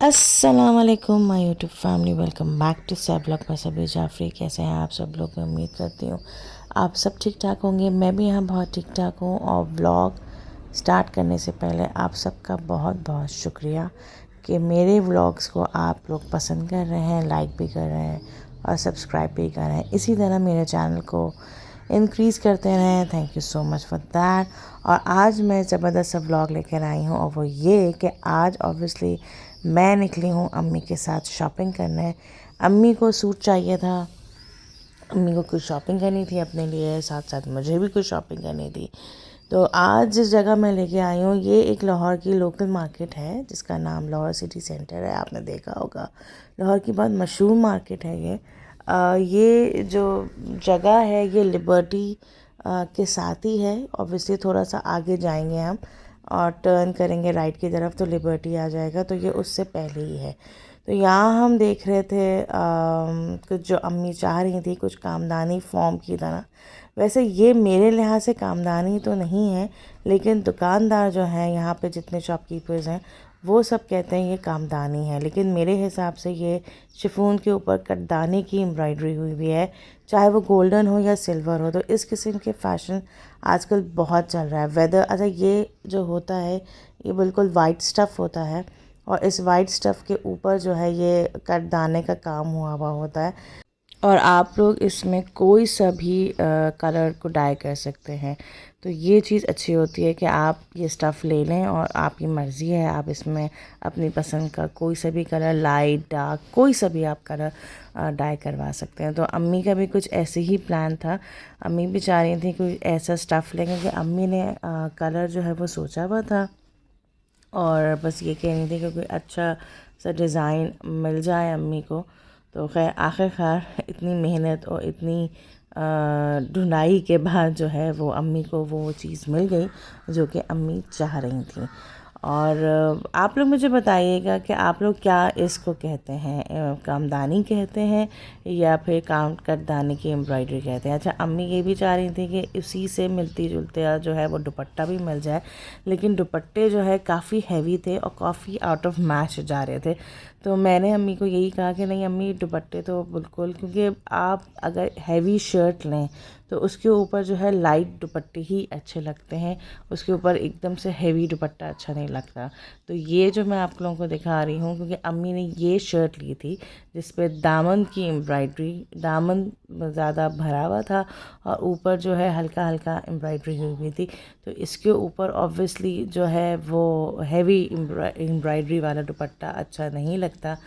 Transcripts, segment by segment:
अस्सलाम वालेकुम my YouTube family, welcome back to सैब ब्लॉग में सभी जाफरी। कैसे हैं आप सब लोग? मैं उम्मीद करती हूँ आप सब ठीक ठाक होंगे। मैं भी यहाँ बहुत ठीक ठाक हूँ। और व्लॉग स्टार्ट करने से पहले आप सबका बहुत बहुत शुक्रिया कि मेरे व्लॉग्स को आप लोग पसंद कर रहे हैं, लाइक भी कर रहे हैं और सब्सक्राइब भी कर रहे हैं। इसी तरह मेरे चैनल को इंक्रीज़ करते रहें। Thank you so much for that. और आज मैं ज़बरदस्त सा व्लॉग लेकर आई हूँ, और वो ये कि आज ऑब्वियसली मैं निकली हूँ अम्मी के साथ शॉपिंग करने। अम्मी को सूट चाहिए था, अम्मी को कुछ शॉपिंग करनी थी अपने लिए, साथ साथ मुझे भी कुछ शॉपिंग करनी थी। तो आज जिस जगह मैं लेके आई हूँ ये एक लाहौर की लोकल मार्केट है जिसका नाम लाहौर सिटी सेंटर है। आपने देखा होगा, लाहौर की बहुत मशहूर मार्केट है ये। ये जो जगह है ये लिबर्टी के साथ ही है। ऑब्वियसली थोड़ा सा आगे जाएंगे हम और टर्न करेंगे राइट की तरफ तो लिबर्टी आ जाएगा, तो ये उससे पहले ही है। तो यहाँ हम देख रहे थे कुछ जो अम्मी चाह रही थी, कुछ कामदानी फॉर्म की तरह। वैसे ये मेरे लिहाज से कामदानी तो नहीं है, लेकिन दुकानदार जो हैं यहाँ पे जितने शॉपकीपर्स हैं वो सब कहते हैं ये कामदानी है। लेकिन मेरे हिसाब से ये शिफॉन के ऊपर कटदाने की एम्ब्रॉयडरी हुई हुई है, चाहे वो गोल्डन हो या सिल्वर हो। तो इस किस्म के फ़ैशन आजकल बहुत चल रहा है। वेदर अच्छा, ये जो होता है ये बिल्कुल वाइट स्टफ़ होता है, और इस वाइट स्टफ़ के ऊपर जो है ये कटदाने का काम हुआ हुआ होता है। और आप लोग इसमें कोई सा भी कलर को डाई कर सकते हैं। तो ये चीज़ अच्छी होती है कि आप ये स्टफ़ ले लें और आपकी मर्ज़ी है, आप इसमें अपनी पसंद का कोई सा भी कलर, लाइट डार्क कोई सा भी आप कलर डाई करवा सकते हैं। तो अम्मी का भी कुछ ऐसे ही प्लान था। अम्मी भी चाह रही थी कोई ऐसा स्टफ़ लें, क्योंकि अम्मी ने कलर जो है वो सोचा हुआ था और बस ये कह रही थी कि कोई अच्छा सा डिज़ाइन मिल जाए अम्मी को। तो खैर आखिरकार इतनी मेहनत और इतनी ढूंढाई के बाद जो है वो अम्मी को वो चीज़ मिल गई जो कि अम्मी चाह रही थी। और आप लोग मुझे बताइएगा कि आप लोग क्या इसको कहते हैं, कामदानी कहते हैं या फिर काम कटदाने की एम्ब्रॉयडरी कहते हैं। अच्छा, अम्मी ये भी चाह रही थी कि उसी से मिलती जुलते जो है वो दुपट्टा भी मिल जाए, लेकिन दुपट्टे जो है काफ़ी हैवी थे और काफ़ी आउट ऑफ मैच जा रहे थे। तो मैंने अम्मी को यही कहा कि नहीं अम्मी, दुपट्टे तो बिल्कुल, क्योंकि आप अगर हैवी शर्ट लें तो उसके ऊपर जो है लाइट दुपट्टे ही अच्छे लगते हैं, उसके ऊपर एकदम से हैवी दुपट्टा अच्छा नहीं लगता। तो ये जो मैं आप लोगों को दिखा रही हूँ, क्योंकि अम्मी ने ये शर्ट ली थी जिस पे दामन की एम्ब्रॉयडरी, दामन ज़्यादा भरा हुआ था और ऊपर जो है हल्का हल्का एम्ब्रॉयडरी हुई हुई थी। तो इसके ऊपर ऑब्वियसली जो है वो हैवी एम्ब्रॉयडरी वाला दुपट्टा अच्छा नहीं लगता।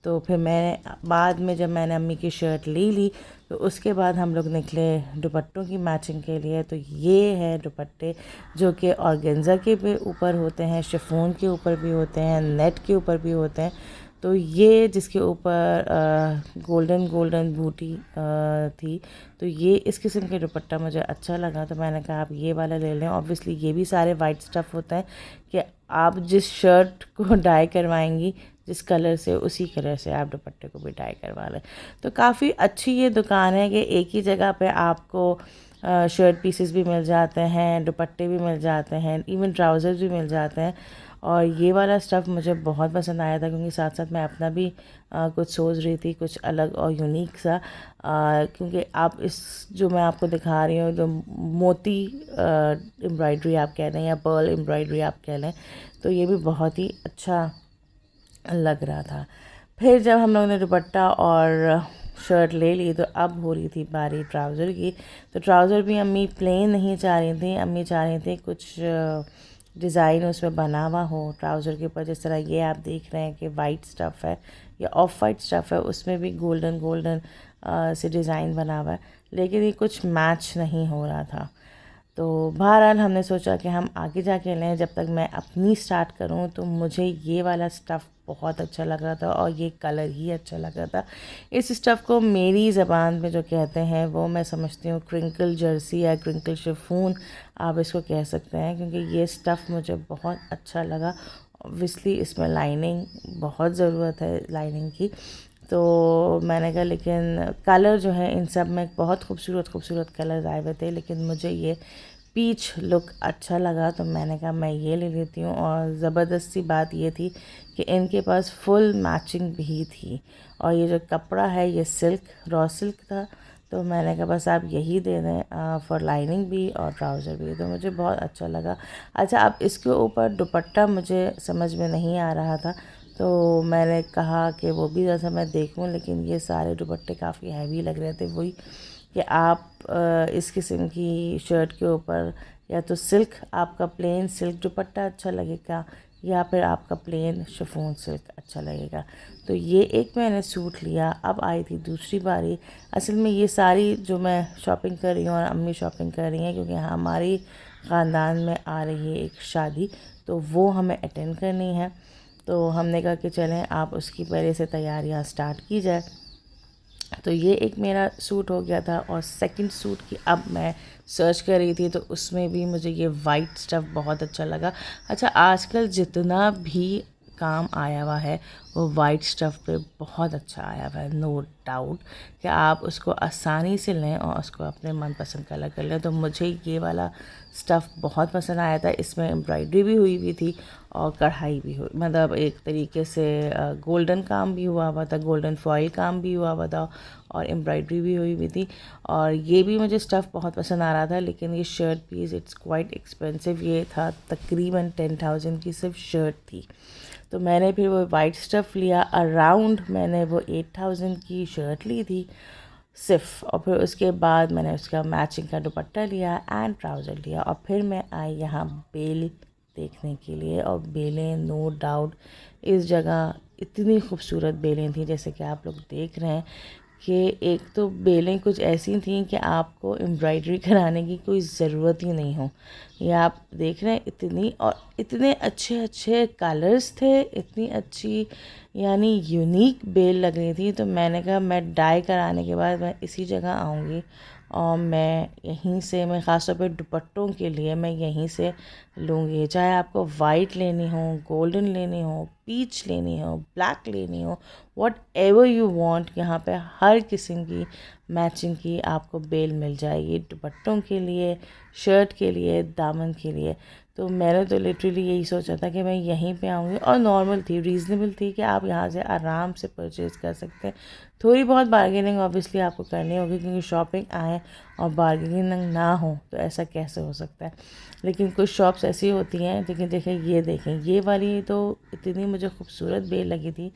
तो फिर मैं बाद में जब मैंने अम्मी की शर्ट ले ली तो उसके बाद हम लोग निकले दुपट्टों की मैचिंग के लिए। तो ये है दुपट्टे जो कि ऑर्गेन्जा के भी ऊपर होते हैं, शिफॉन के ऊपर भी होते हैं, नेट के ऊपर भी होते हैं। तो ये जिसके ऊपर गोल्डन गोल्डन बूटी थी, तो ये इस किस्म के दुपट्टा मुझे अच्छा लगा, तो मैंने कहा आप ये वाला ले लें। ऑब्वियसली ये भी सारे वाइट स्टफ़ होता है कि आप जिस शर्ट को डाई करवाएंगी जिस कलर से, उसी कलर से आप दुपट्टे को भी डाई करवा लें। तो काफ़ी अच्छी ये दुकान है कि एक ही जगह पे आपको शर्ट पीसेस भी मिल जाते हैं, दुपट्टे भी मिल जाते हैं, इवन ट्राउज़र्स भी मिल जाते हैं। और ये वाला स्टफ़ मुझे बहुत पसंद आया था, क्योंकि साथ साथ मैं अपना भी कुछ सोच रही थी, कुछ अलग और यूनिक सा। क्योंकि आप इस जो मैं आपको दिखा रही हूँ, जो मोती एम्ब्रॉयडरी आप कह लें या पर्ल एम्ब्रॉयडरी आप कह लें, तो ये भी बहुत ही अच्छा लग रहा था। फिर जब हम लोगों ने दुपट्टा और शर्ट ले ली तो अब हो रही थी बारी ट्राउज़र की। तो ट्राउज़र भी अम्मी प्लेन नहीं चाह रही थी, अम्मी चाह रही थी कुछ डिज़ाइन उसमें बना हुआ हो ट्राउज़र के ऊपर। जिस तरह ये आप देख रहे हैं कि वाइट स्टफ़ है या ऑफ वाइट स्टफ़ है, उसमें भी गोल्डन गोल्डन से डिज़ाइन बना हुआ है, लेकिन ये कुछ मैच नहीं हो रहा था। तो बहरहाल हमने सोचा कि हम आगे जाके लें, जब तक मैं अपनी स्टार्ट करूं। तो मुझे ये वाला स्टफ़ बहुत अच्छा लग रहा था और ये कलर ही अच्छा लग रहा था। इस स्टफ़ को मेरी ज़बान में जो कहते हैं वो मैं समझती हूँ क्रिंकल जर्सी या क्रिंकल शिफॉन आप इसको कह सकते हैं, क्योंकि ये स्टफ़ मुझे बहुत अच्छा लगा। ऑब्वियसली इसमें लाइनिंग बहुत ज़रूरत है, लाइनिंग की। तो मैंने कहा, लेकिन कलर जो है इन सब में बहुत खूबसूरत खूबसूरत कलर आए हुए थे, लेकिन मुझे ये पीच लुक अच्छा लगा, तो मैंने कहा मैं ये ले लेती हूँ। और ज़बरदस्ती बात ये थी कि इनके पास फुल मैचिंग भी थी, और ये जो कपड़ा है ये सिल्क, रॉ सिल्क था। तो मैंने कहा बस आप यही दे दें फॉर लाइनिंग भी और ट्राउज़र भी, तो मुझे बहुत अच्छा लगा। अच्छा, अब इसके ऊपर दुपट्टा मुझे समझ में नहीं आ रहा था, तो मैंने कहा कि वो भी जैसा मैं देखूं, लेकिन ये सारे दुपट्टे काफ़ी हैवी लग रहे थे। वही कि आप इस किस्म की शर्ट के ऊपर या तो सिल्क, आपका प्लेन सिल्क दुपट्टा अच्छा लगेगा, या फिर आपका प्लेन शिफॉन सिल्क अच्छा लगेगा। तो ये एक मैंने सूट लिया। अब आई थी दूसरी बारी। असल में ये सारी जो मैं शॉपिंग कर रही हूँ और अम्मी शॉपिंग कर रही हैं, क्योंकि हमारी ख़ानदान में आ रही है एक शादी, तो वो हमें अटेंड करनी है। तो हमने कहा कि चलें आप उसकी पहले से तैयारियां स्टार्ट की जाए। तो ये एक मेरा सूट हो गया था। और सेकंड सूट की अब मैं सर्च कर रही थी, तो उसमें भी मुझे ये वाइट स्टफ़ बहुत अच्छा लगा। अच्छा, आजकल जितना भी काम आया हुआ है वो वाइट स्टफ़ पे बहुत अच्छा आया हुआ है, नो डाउट कि आप उसको आसानी से लें और उसको अपने मनपसंद कलर कर लें। तो मुझे ये वाला स्टफ़ बहुत पसंद आया था। इसमें एम्ब्रॉयडरी भी हुई थी और कढ़ाई भी हुई, मतलब एक तरीके से गोल्डन काम भी हुआ हुआ था, गोल्डन फॉइल काम भी हुआ हुआ था, और एम्ब्रॉयडरी भी हुई थी। और ये भी मुझे स्टफ़ बहुत पसंद आ रहा था। लेकिन ये shirt piece it's quite expensive. ये था तकरीबन 10,000 की सिर्फ शर्ट थी। तो मैंने फिर वो वाइट स्टफ़ लिया। अराउंड मैंने वो 8,000 की शर्ट ली थी सिर्फ। और फिर उसके बाद मैंने उसका मैचिंग का दुपट्टा लिया एंड ट्राउज़र लिया। और फिर मैं आई यहाँ बेल देखने के लिए। और बेलें नो डाउट इस जगह इतनी खूबसूरत बेलें थी, जैसे कि आप लोग देख रहे हैं कि एक तो बेलें कुछ ऐसी थीं कि आपको एम्ब्रॉयडरी कराने की कोई ज़रूरत ही नहीं हो। ये आप देख रहे हैं, इतनी और इतने अच्छे अच्छे कलर्स थे, इतनी अच्छी यानी यूनिक बेल लग रही थी। तो मैंने कहा मैं डाई कराने के बाद मैं इसी जगह आऊँगी और मैं यहीं से, मैं ख़ास तौर पे दुपट्टों के लिए मैं यहीं से लूँगी। चाहे आपको वाइट लेनी हो, गोल्डन लेनी हो, पीच लेनी हो, ब्लैक लेनी हो, वॉट एवर यू वांट, यहाँ पे हर किस्म की मैचिंग की आपको बेल मिल जाएगी, दुपट्टों के लिए, शर्ट के लिए, दामन के लिए। तो मैंने तो लिटरली यही सोचा था कि मैं यहीं पे आऊँगी। और नॉर्मल थी, रीज़नेबल थी कि आप यहाँ से आराम से परचेज़ कर सकते हैं। थोड़ी बहुत बार्गेनिंग ऑब्वियसली आपको करनी होगी, क्योंकि शॉपिंग आए और बार्गेनिंग ना हो तो ऐसा कैसे हो सकता है। लेकिन कुछ शॉप्स ऐसी होती हैं, लेकिन देखें, ये देखें, ये वाली तो इतनी मुझे खूबसूरत बेल लगी थी।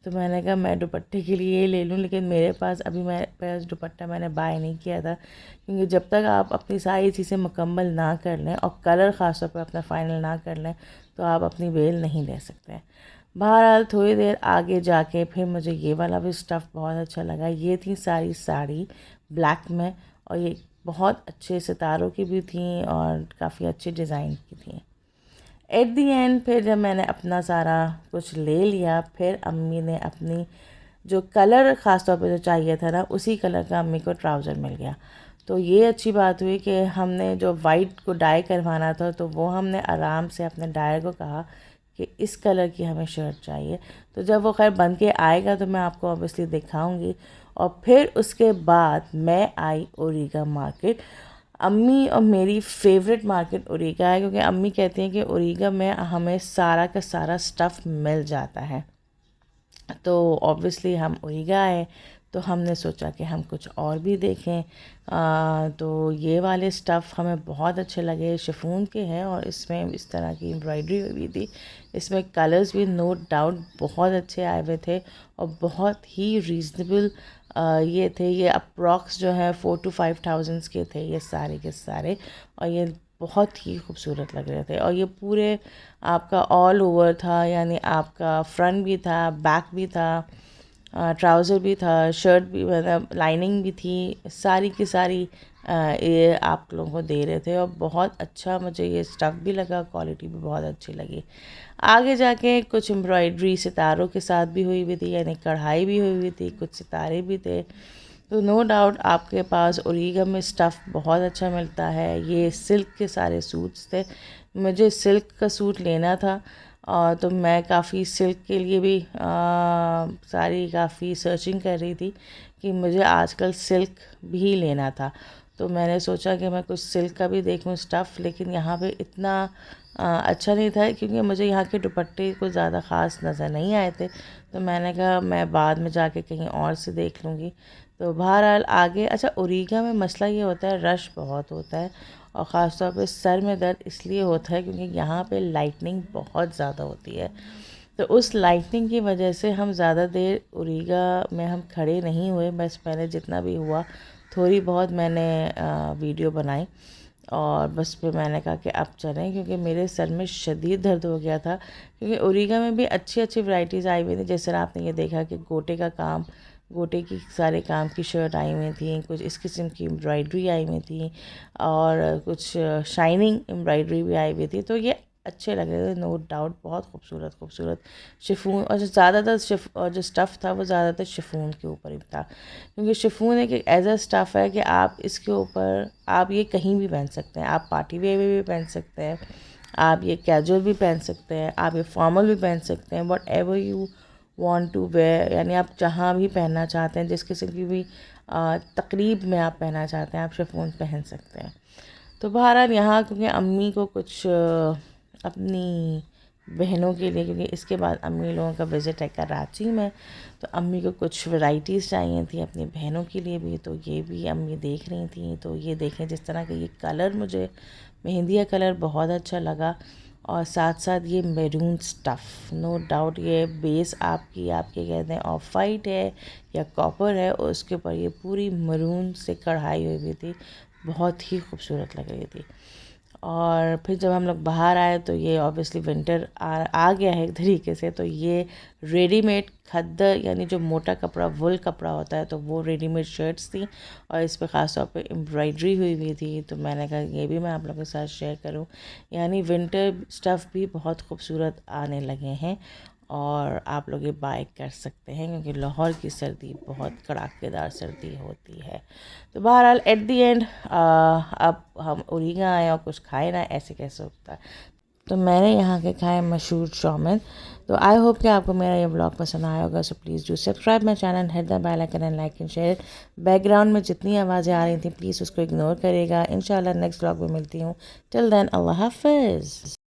तो मैंने कहा मैं दुपट्टे के लिए ये ले लूँ। लेकिन मेरे पास अभी, मेरे पास दुपट्टा मैंने बाय नहीं किया था, क्योंकि जब तक आप अपनी सारी चीज़ें मुकम्मल ना कर लें और कलर ख़ास तौर पर अपना फ़ाइनल ना कर लें, तो आप अपनी बेल नहीं ले सकते हैं। बहरहाल थोड़ी देर आगे जाके फिर मुझे ये वाला भी स्टफ़ बहुत अच्छा लगा। ये थी सारी साड़ी ब्लैक में, और ये बहुत अच्छे सितारों की भी थी और काफ़ी अच्छे डिज़ाइन की थी। एट दी एंड फिर जब मैंने अपना सारा कुछ ले लिया, फिर अम्मी ने अपनी जो कलर ख़ास तौर पे जो चाहिए था ना, उसी कलर का अम्मी को ट्राउज़र मिल गया। तो ये अच्छी बात हुई कि हमने जो वाइट को डाई करवाना था, तो वो हमने आराम से अपने डायर को कहा कि इस कलर की हमें शर्ट चाहिए। तो जब वो खैर बन के आएगा तो मैं आपको ऑब्वियसली दिखाऊंगी। और फिर उसके बाद मैं आई ओरिगा मार्केट। अम्मी और मेरी फेवरेट मार्केट ओरिगा है, क्योंकि अम्मी कहती हैं कि ओरिगा में हमें सारा का सारा स्टफ़ मिल जाता है। तो ऑब्वियसली हम ओरिगा आए, तो हमने सोचा कि हम कुछ और भी देखें। तो ये वाले स्टफ़ हमें बहुत अच्छे लगे, शिफॉन के हैं और इसमें इस तरह की एम्ब्रॉयडरी हुई थी। इसमें कलर्स भी नो डाउट बहुत अच्छे आए हुए थे और बहुत ही रीज़नेबल ये थे। ये अप्रॉक्स जो है 4,000 to 5,000 के थे ये सारे के सारे, और ये बहुत ही खूबसूरत लग रहे थे। और ये पूरे आपका ऑल ओवर था, यानी आपका फ्रंट भी था, बैक भी था, ट्राउज़र भी था, शर्ट भी, मतलब लाइनिंग भी थी, सारी की सारी ये आप लोगों को दे रहे थे। और बहुत अच्छा मुझे ये स्टफ़ भी लगा, क्वालिटी भी बहुत अच्छी लगी। आगे जाके कुछ एम्ब्रॉयडरी सितारों के साथ भी हुई हुई थी, यानी कढ़ाई भी हुई हुई थी, कुछ सितारे भी थे। तो नो डाउट आपके पास ओरिगा में स्टफ़ बहुत अच्छा मिलता है। ये सिल्क के सारे सूट्स थे, मुझे सिल्क का सूट लेना था। और तो मैं काफ़ी सिल्क के लिए भी सारी काफ़ी सर्चिंग कर रही थी कि मुझे आजकल सिल्क भी लेना था। तो मैंने सोचा कि मैं कुछ सिल्क का भी देखूं स्टफ़, लेकिन यहाँ पे इतना अच्छा नहीं था क्योंकि मुझे यहाँ के दुपट्टे कुछ ज़्यादा ख़ास नज़र नहीं आए थे। तो मैंने कहा मैं बाद में जाके कहीं और से देख लूँगी। तो बहरहाल आगे अच्छा ओरिगा में मसला ये होता है रश बहुत होता है, और ख़ास तौर पे सर में दर्द इसलिए होता है क्योंकि यहाँ पे लाइटनिंग बहुत ज़्यादा होती है। तो उस लाइटनिंग की वजह से हम ज़्यादा देर ओरिगा में हम खड़े नहीं हुए। बस मैंने जितना भी हुआ थोड़ी बहुत मैंने वीडियो बनाई, और बस फिर मैंने कहा कि अब चलें क्योंकि मेरे सर में शदीद दर्द हो गया था। क्योंकि ओरिगा में भी अच्छी अच्छी वैरायटीज़ आई हुई थी, जैसे आपने ये देखा कि गोटे का काम, गोटे की सारे काम की शर्ट आई हुई थी, कुछ इस किस्म की एम्ब्रॉयडरी आई हुई थी, और कुछ शाइनिंग एम्ब्रॉयडरी भी आई हुई थी। तो ये अच्छे लग रहे थे नो डाउट, बहुत खूबसूरत खूबसूरत शिफॉन, और जो ज़्यादातर और जो स्टफ़ था वो ज़्यादातर शिफॉन के ऊपर ही था। क्योंकि शिफॉन एक ऐसा स्टफ़ है कि आप इसके ऊपर आप ये कहीं भी पहन सकते हैं, आप पार्टी वेयर में भी पहन सकते हैं, आप ये कैजुअल भी पहन सकते हैं, आप ये फॉर्मल भी पहन सकते हैं, whatever you want to wear, यानी आप जहाँ भी पहनना चाहते हैं, जिस किस्म की भी तकरीब में आप पहनना चाहते हैं, आप शिफॉन पहन सकते हैं। तो बहरहाल यहाँ क्योंकि अम्मी को कुछ अपनी बहनों के लिए, क्योंकि इसके बाद अम्मी लोगों का विज़िट है कराची में, तो अम्मी को कुछ वैरायटीज़ चाहिए थी अपनी बहनों के लिए भी, तो ये भी अम्मी देख रही थी। तो ये देखें जिस तरह का ये कलर, मुझे मेहंदी कलर बहुत अच्छा लगा, और साथ साथ ये मैरून स्टफ़, नो डाउट ये बेस आपके कहते हैं ऑफ वाइट है या कॉपर है, और उसके ऊपर ये पूरी मरून से कढ़ाई हुई थी, बहुत ही खूबसूरत लग रही थी। और फिर जब हम लोग बाहर आए तो ये ऑब्वियसली विंटर आ गया है एक तरीके से, तो ये रेडीमेड खद्दर यानी जो मोटा कपड़ा वुल कपड़ा होता है, तो वो रेडीमेड शर्ट्स थी, और इस पे ख़ास तौर पे एम्ब्रॉयडरी हुई हुई थी। तो मैंने कहा ये भी मैं आप लोगों के साथ शेयर करूं। यानी विंटर स्टफ़ भी बहुत खूबसूरत आने लगे हैं, और आप लोग ये बाय कर सकते हैं क्योंकि लाहौर की सर्दी बहुत कड़ाकेदार सर्दी होती है। तो बहरहाल एट दी एंड अब हम ओरिगा आए और कुछ खाए ना, ऐसे कैसे होता है। तो मैंने यहाँ के खाए मशहूर चाउमीन। तो आई होप कि आपको मेरा ये ब्लॉग पसंद आया होगा। So please do subscribe my channel, hit the bell icon and like and share. Background में जितनी आवाज़ें आ रही थी प्लीज़ उसको इग्नोर करिएगा। इंशाल्लाह नेक्स्ट ब्लॉग में मिलती हूँ। टिल देन अल्लाह हाफिज़।